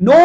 9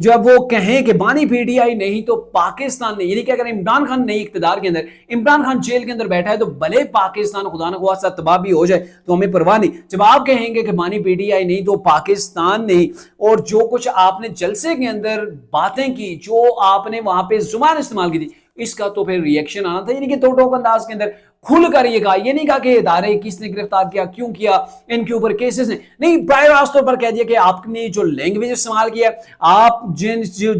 جو ہے وہ کہیں کہ بانی پی ٹی آئی نہیں تو پاکستان نہیں، یعنی کہ اگر عمران خان نئی اقتدار کے اندر، عمران خان جیل کے اندر بیٹھا ہے تو بھلے پاکستان خدا نہ خواستہ تباہ بھی ہو جائے تو ہمیں پرواہ نہیں۔ جب آپ کہیں گے کہ بانی پی ٹی آئی نہیں تو پاکستان نہیں، اور جو کچھ آپ نے جلسے کے اندر باتیں کی، جو آپ نے وہاں پہ زبان استعمال کی تھی، اس کا تو پھر ریئیکشن آنا تھا، یعنی کہ تو ٹوک انداز کے اندر کھل کر یہ کہا، یہ نہیں کہا کہ ادارے کس نے گرفتار کیا، کیوں کیا، ان کے اوپر کیسز ہیں، نہیں، براہ راست طور پر کہہ دیا کہ آپ نے جو لینگویج استعمال کیا، آپ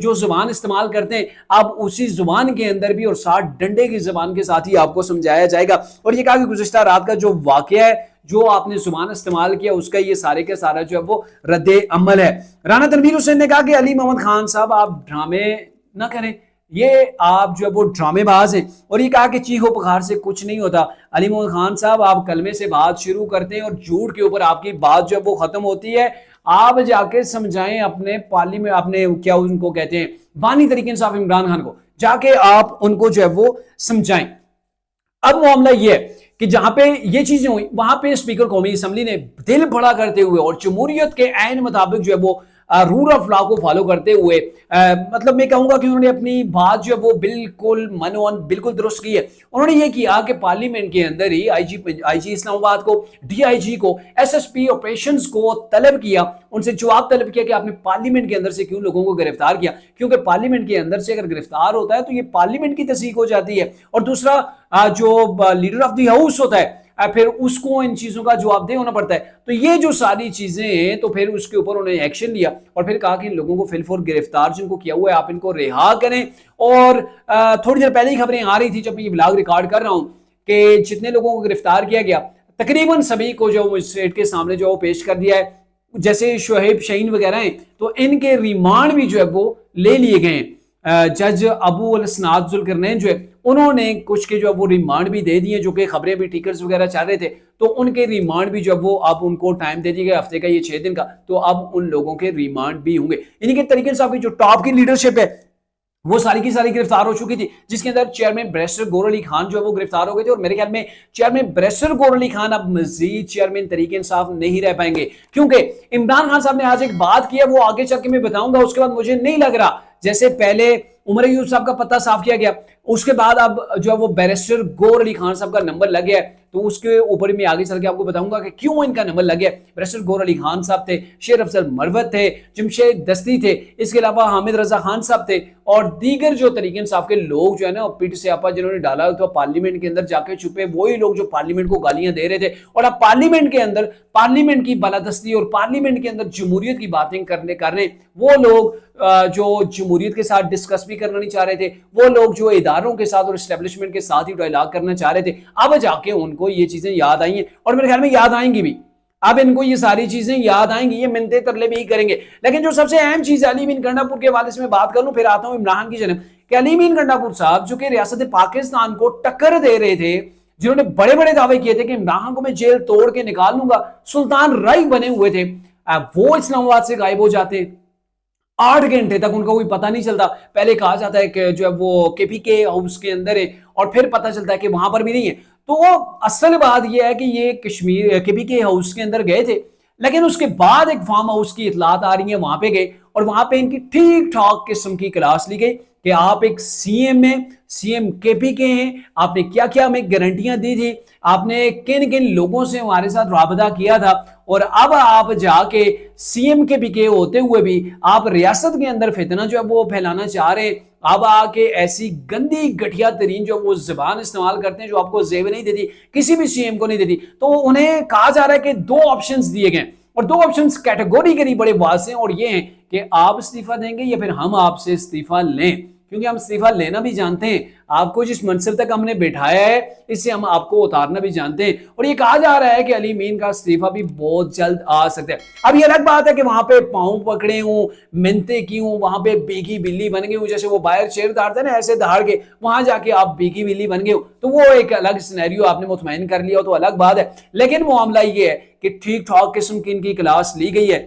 جو زبان استعمال کرتے ہیں آپ اسی زبان کے اندر بھی اور 60 ڈنڈے کی زبان کے ساتھ ہی آپ کو سمجھایا جائے گا۔ اور یہ کہا کہ گزشتہ رات کا جو واقعہ ہے، جو آپ نے زبان استعمال کیا، اس کا یہ سارے کا سارا جو ہے وہ رد عمل ہے۔ رانا تنویر حسین نے کہا کہ علی محمد خان صاحب آپ ڈرامے نہ کریں، یہ آپ جو ہے وہ ڈرامے باز ہیں، اور یہ کہا کہ چیخو پکار سے کچھ نہیں ہوتا۔ علی محمد خان صاحب آپ کلمے سے بات شروع کرتے ہیں اور جھوٹ کے اوپر آپ کی بات جو ہے وہ ختم ہوتی ہے، آپ جا کے سمجھائیں اپنے پارلیمنٹ، اپنے کیا ان کو کہتے ہیں بانی تحریک انصاف عمران خان کو، جا کے آپ ان کو جو ہے وہ سمجھائیں۔ اب معاملہ یہ ہے کہ جہاں پہ یہ چیزیں ہوئی وہاں پہ اسپیکر قومی اسمبلی نے دل بڑا کرتے ہوئے اور جمہوریت کے عین مطابق جو ہے وہ رول آف لا کو فالو کرتے ہوئے، مطلب میں کہوں گا کہ انہوں نے اپنی بات جو ہے وہ بالکل منون بالکل درست کی ہے۔ انہوں نے یہ کیا کہ پارلیمنٹ کے اندر ہی آئی جی اسلام آباد کو، ڈی آئی جی کو، ایس ایس پی آپریشنز کو طلب کیا، ان سے جواب طلب کیا کہ آپ نے پارلیمنٹ کے اندر سے کیوں لوگوں کو گرفتار کیا، کیونکہ پارلیمنٹ کے اندر سے اگر گرفتار ہوتا ہے تو یہ پارلیمنٹ کی تصدیق ہو جاتی ہے، اور دوسرا جو لیڈر آف دی ہاؤس ہوتا ہے پھر اس کو ان چیزوں کا جواب دہ ہونا پڑتا ہے۔ تو یہ جو ساری چیزیں ہیں تو پھر اس کے اوپر انہوں نے ایکشن لیا اور پھر کہا کہ ان لوگوں کو فی الفور گرفتار جن کو کیا ہوا ہے آپ ان کو رہا کریں۔ اور تھوڑی دیر پہلے ہی خبریں آ رہی تھی جب یہ ولاگ ریکارڈ کر رہا ہوں کہ جتنے لوگوں کو گرفتار کیا گیا تقریباً سبھی کو جو مجسٹریٹ کے سامنے جو پیش کر دیا ہے، جیسے شعیب شہین وغیرہ ہیں تو ان کے ریمانڈ بھی جو ہے وہ لے لیے گئے ہیں۔ جج ابو الاسناد ذوالقرنین جو ہے انہوں نے کچھ کے جو ہے وہ ریمانڈ بھی دے دیے، جو کہ خبریں بھی ٹیکرز وغیرہ چل رہے تھے تو ان کے ریمانڈ بھی جو ہے وہ اب ان کو ٹائم دے دی گیا ہفتے کا، یہ 6 دن کا، تو اب ان لوگوں کے ریمانڈ بھی ہوں گے۔ یعنی کہ طریقے صاحب کی جو ٹاپ کی لیڈرشپ ہے وہ ساری کی ساری گرفتار ہو چکی تھی، جس کے اندر چیئرمین بیرسٹر گور علی خان جو ہے وہ گرفتار ہو گئے تھے، اور میرے خیال میں چیئرمین بیرسٹر گور علی خان اب مزید چیئرمین تحریک انصاف نہیں رہ پائیں گے، کیونکہ عمران خان صاحب نے آج ایک بات کی ہے، وہ آگے چل کے میں بتاؤں گا، اس کے بعد مجھے نہیں لگ رہا جیسے پہلے عمر ایوب صاحب کا پتہ صاف کیا گیا، اس کے بعد اب جو ہے وہ بیرسٹر گور علی خان صاحب کا نمبر لگ گیا ہے، تو اس کے اوپر میں آگے چل کے آپ کو بتاؤں گا کہ کیوں ان کا نمبر لگ گیا۔ بیرسٹر گور علی خان صاحب تھے، شیر افضل مروت تھے، جمشید دستی تھے، اس کے علاوہ حامد رضا خان صاحب تھے، اور دیگر جو تحریک انصاف کے لوگ جو ہے نا پیٹ سے آپا جنہوں نے ڈالا تو پارلیمنٹ کے اندر جا کے چھپے، وہی لوگ جو پارلیمنٹ کو گالیاں دے رہے تھے، اور اب پارلیمنٹ کے اندر پارلیمنٹ کی بالادستی اور پارلیمنٹ کے اندر جمہوریت کی باتیں کرنے وہ لوگ جو جمہوریت کے ساتھ ڈسکس بھی کرنا نہیں چاہ رہے تھے، وہ لوگ جو اداروں کے ساتھ اور اسٹیبلشمنٹ کے ساتھ ہی ڈائلاگ کرنا چاہ رہے تھے، اب جا کے ان کو یہ چیزیں یاد آئی ہیں، اور میرے خیال میں یاد آئیں گی بھی، اب ان کو یہ ساری چیزیں یاد آئیں گی، یہ منتے ترلے بھی ہی کریں گے۔ لیکن جو سب سے اہم چیز ہے علی مین گنڈا پور کے حوالے سے میں بات کر لوں، پھر آتا ہوں عمران کی جانب، کہ علی مین گنڈا پور صاحب جو کہ ریاست پاکستان کو ٹکر دے رہے تھے، جنہوں نے بڑے بڑے دعوے کیے تھے کہ عمران خان کو میں جیل توڑ کے نکال لوں گا، سلطان رائی بنے ہوئے تھے، وہ اسلام آباد سے غائب ہو جاتے ہیں، 8 گھنٹے تک ان کو کوئی پتہ نہیں چلتا، پہلے کہا جاتا ہے کہ جو ہے وہ کے پی کے ہاؤس کے اندر ہے، اور پھر پتہ چلتا ہے کہ وہاں پر بھی نہیں ہے۔ تو اصل بات یہ ہے کہ یہ کشمیر کے پی کے ہاؤس کے اندر گئے تھے، لیکن اس کے بعد ایک فارم ہاؤس کی اطلاعات آ رہی ہیں، وہاں پہ گئے اور وہاں پہ ان کی ٹھیک ٹھاک قسم کی کلاس لی گئی کہ آپ ایک سی ایم ہیں، سی ایم کے پی کے ہیں، آپ نے کیا کیا ہمیں گارنٹیاں دی تھی، آپ نے کن کن لوگوں سے ہمارے ساتھ رابطہ کیا تھا، اور اب آپ جا کے سی ایم کے پی کے ہوتے ہوئے بھی آپ ریاست کے اندر فتنہ جو ہے وہ پھیلانا چاہ رہے ہیں، اب آ کے ایسی گندی گٹھیا ترین جو وہ زبان استعمال کرتے ہیں جو آپ کو زیب نہیں دیتی، کسی بھی سی ایم کو نہیں دیتی۔ تو انہیں کہا جا رہا ہے کہ 2 آپشنز دیے گئے، اور 2 آپشنز کیٹیگوریکلی بڑے واضح ہیں، اور یہ ہیں کہ آپ استعفیٰ دیں گے یا پھر ہم آپ سے استعفیٰ لیں، کیونکہ ہم استعفیٰ لینا بھی جانتے ہیں، آپ کو جس منصب تک ہم نے بٹھایا ہے اس سے ہم آپ کو اتارنا بھی جانتے ہیں، اور یہ کہا جا رہا ہے کہ علی مین کا استعفیٰ بھی بہت جلد آ سکتا ہے۔ اب یہ الگ بات ہے کہ وہاں پہ پاؤں پکڑے ہوں، منتے کی ہوں، وہاں پہ بیگی بلی بن گئی ہوں، جیسے وہ باہر شیر دھاڑتے ہیں نا ایسے دھاڑ کے وہاں جا کے آپ بیگی بلی بن گئے ہو، تو وہ ایک الگ سینیریو آپ نے مطمئن کر لیا ہو تو الگ بات ہے، لیکن معاملہ یہ ہے کہ ٹھیک ٹھاک قسم کی ان کی کلاس لی گئی ہے۔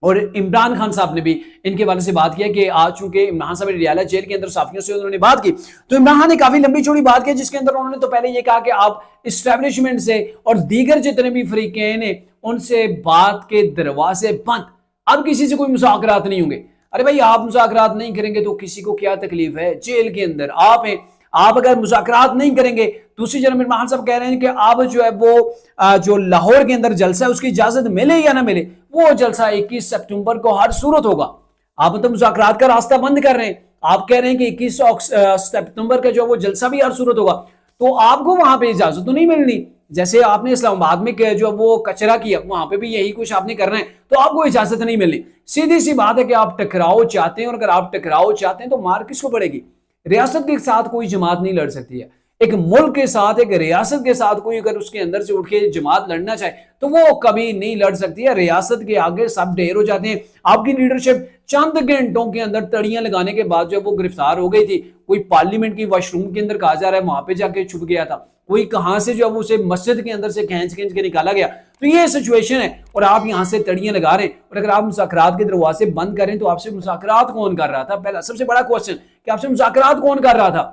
اور عمران خان صاحب نے بھی ان کے بارے سے بات کیا کہ آج چونکہ عمران صاحب ریالہ جیل کے اندر صحافیوں سے انہوں نے بات کی، تو عمران خان نے کافی لمبی چوڑی بات کی، جس کے اندر انہوں نے تو پہلے یہ کہا کہ آپ اسٹیبلشمنٹ سے اور دیگر جتنے بھی فریقین ہیں ان سے بات کے دروازے بند، اب کسی سے کوئی مذاکرات نہیں ہوں گے۔ ارے بھائی آپ مذاکرات نہیں کریں گے تو کسی کو کیا تکلیف ہے؟ جیل کے اندر آپ ہیں، آپ اگر مذاکرات نہیں کریں گے، دوسری جانب عمران خان صاحب کہہ رہے ہیں کہ آپ جو ہے وہ جو لاہور کے اندر جلسہ ہے اس کی اجازت ملے یا نہ ملے، وہ جلسہ 21 سپٹمبر کو ہر صورت ہوگا۔ آپ تو مذاکرات کا راستہ بند کر رہے ہیں، آپ کہہ رہے ہیں کہ 21 سپٹمبر کا جو وہ جلسہ بھی ہر صورت ہوگا، تو آپ کو وہاں پہ اجازت تو نہیں ملنی۔ جیسے آپ نے اسلام آباد میں جو وہ کچرا کیا، وہاں پہ بھی یہی کچھ آپ نے کرنا ہے، تو آپ کو اجازت نہیں ملنی۔ سیدھی سی بات ہے کہ آپ ٹکراؤ چاہتے ہیں، اور اگر آپ ٹکراؤ چاہتے ہیں تو مار کس کو پڑے گی؟ ریاست کے ساتھ کوئی جماعت نہیں لڑ سکتی ہے۔ ایک ملک کے ساتھ، ایک ریاست کے ساتھ کوئی اگر اس کے اندر سے اٹھ کے جماعت لڑنا چاہے تو وہ کبھی نہیں لڑ سکتی ہے۔ ریاست کے آگے سب ڈھیر ہو جاتے ہیں۔ آپ کی لیڈرشپ چند گھنٹوں کے اندر تڑیاں لگانے کے بعد جو وہ گرفتار ہو گئی تھی، کوئی پارلیمنٹ کی واش روم کے اندر کہا جا رہا ہے وہاں پہ جا کے چھپ گیا تھا، کوئی کہاں سے جو اسے مسجد کے اندر سے کھینچ کے نکالا گیا۔ تو یہ سچویشن ہے، اور آپ یہاں سے تڑیاں لگا رہے ہیں، اور اگر آپ مذاکرات کے دروازے بند کریں تو آپ سے مذاکرات کون کر رہا تھا؟ پہلا سب سے بڑا کوسچن کہ آپ سے مذاکرات کون کر رہا تھا؟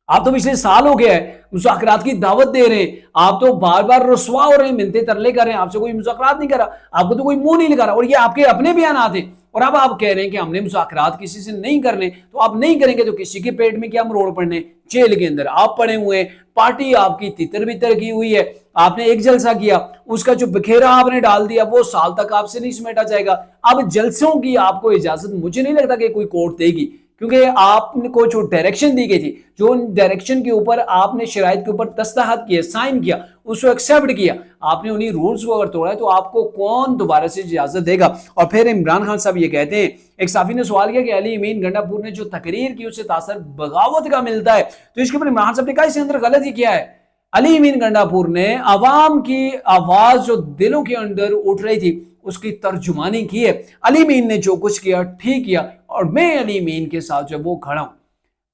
آپ تو پچھلے سال ہو گیا ہے مذاکرات کی دعوت دے رہے ہیں، آپ تو بار بار رسوا ہو رہے ہیں، منتے ترلے کر رہے ہیں، آپ سے کوئی مذاکرات نہیں کر رہا، آپ کو تو کوئی منہ نہیں لگا رہا، اور یہ آپ کے اپنے بیانات ہیں۔ اور اب آپ کہہ رہے ہیں کہ ہم نے مذاکرات کسی سے نہیں کرنے، تو آپ نہیں کریں گے تو کسی کے پیٹ میں کیا مروڑ پڑنے؟ جیل کے اندر آپ پڑے ہوئے ہیں، پارٹی آپ کی تتر بتر کی ہوئی ہے، آپ نے ایک جلسہ کیا، اس کا جو بکھیرا آپ نے ڈال دیا وہ سال تک آپ سے نہیں سمیٹا جائے گا۔ اب جلسوں کی آپ کو اجازت مجھے نہیں لگتا کہ کوئی کورٹ دے گی، کیونکہ آپ کو جو ڈائریکشن دی گئی تھی، جو ڈائریکشن کے اوپر آپ نے شرائط کے اوپر دستخط کیا، سائن کیا، اس کو ایکسیپٹ کیا، آپ نے انہی رولز کو اگر توڑا ہے تو آپ کو کون دوبارہ سے اجازت دے گا؟ اور پھر عمران خان صاحب یہ کہتے ہیں، ایک صحافی نے سوال کیا کہ علی امین گنڈا پور نے جو تقریر کی اس سے تاثر بغاوت کا ملتا ہے، تو اس کے اوپر عمران صاحب نے کہا اس کے اندر غلطی کیا ہے؟ علی امین گنڈا پور نے عوام کی آواز جو دلوں کے اندر اٹھ رہی تھی اس کی ترجمانی کی ہے۔ علی امین نے جو کچھ کیا ٹھیک کیا، اور میں علی امین کے ساتھ جو وہ کھڑا ہوں۔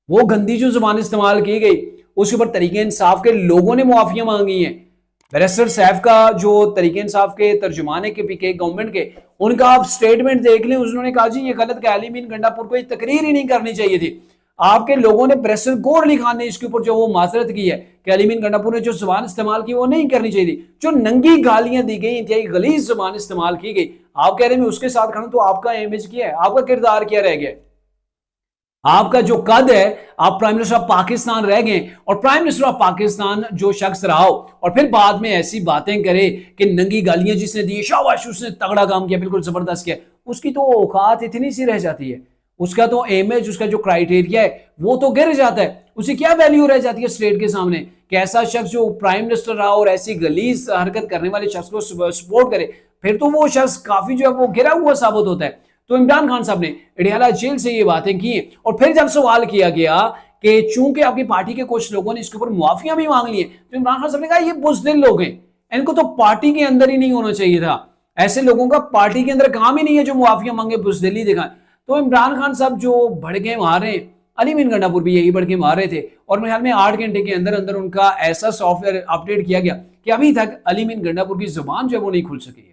وہ گندی جو زبان استعمال کی گئی اس کے اوپر تحریک انصاف کے لوگوں نے معافیاں مانگی ہیں۔ بیرسٹر سیف کا جو تحریک انصاف کے ترجمانے کے پی کے گورنمنٹ کے، ان کا آپ سٹیٹمنٹ دیکھ لیں، انہوں نے کہا جی یہ غلط کہ علی امین گنڈا پور کو یہ تقریر ہی نہیں کرنی چاہیے تھی۔ آپ کے لوگوں نے بیرسٹر گور علی خان نے اس کے اوپر جو وہ معذرت کی ہے کہ علی امین گنڈا پور نے جو زبان استعمال کی وہ نہیں کرنی چاہیے تھی، جو ننگی گالیاں دی گئی، انتہائی غلیظ زبان استعمال کی گئی، آپ کہہ رہے ہیں میں اس کے ساتھ کھڑا ہوں، تو آپ کا امیج کیا ہے؟ آپ کا کردار کیا رہ گیا؟ آپ کا جو قد ہے، آپ پرائم منسٹر آف پاکستان رہ گئے، اور پرائم منسٹر آف پاکستان جو شخص رہا ہو اور پھر بعد میں ایسی باتیں کرے کہ ننگی گالیاں جس نے دی، شاباش اس نے تگڑا کام کیا، بالکل زبردست کیا، اس کی تو اوقات اتنی سی رہ جاتی ہے، اس کا تو امیج، اس کا جو کرائیٹیریا ہے وہ تو گر جاتا ہے، اسے کیا ویلیو رہ جاتی ہے اسٹیٹ کے سامنے کہ ایسا شخص جو پرائم منسٹر رہا اور ایسی غلیظ حرکت کرنے والے شخص کو سپورٹ کرے، پھر تو وہ شخص کافی جو ہے وہ گرا ہوا ثابت ہوتا ہے۔ تو عمران خان صاحب نے اڈیالہ جیل سے یہ باتیں کی ہیں، اور پھر جب سوال کیا گیا کہ چونکہ آپ کی پارٹی کے کچھ لوگوں نے اس کے اوپر معافیاں بھی مانگ لی ہیں، تو عمران خان صاحب نے کہا یہ بزدل لوگ ہیں، ان کو تو پارٹی کے اندر ہی نہیں ہونا چاہیے تھا، ایسے لوگوں کا پارٹی کے اندر کام ہی نہیں ہے جو معافیاں مانگے، بزدلی دکھائیں۔ تو عمران خان صاحب جو بھڑکے مار رہے ہیں، علی امین گنڈا پور بھی یہی بھڑکے مار رہے تھے، اور میرے خیال میں 8 گھنٹے کے اندر اندر ان کا ایسا سافٹ ویئر اپڈیٹ کیا گیا کہ ابھی تک علی امین گنڈا پور کی زبان جو ہے وہ نہیں کھل سکی ہے۔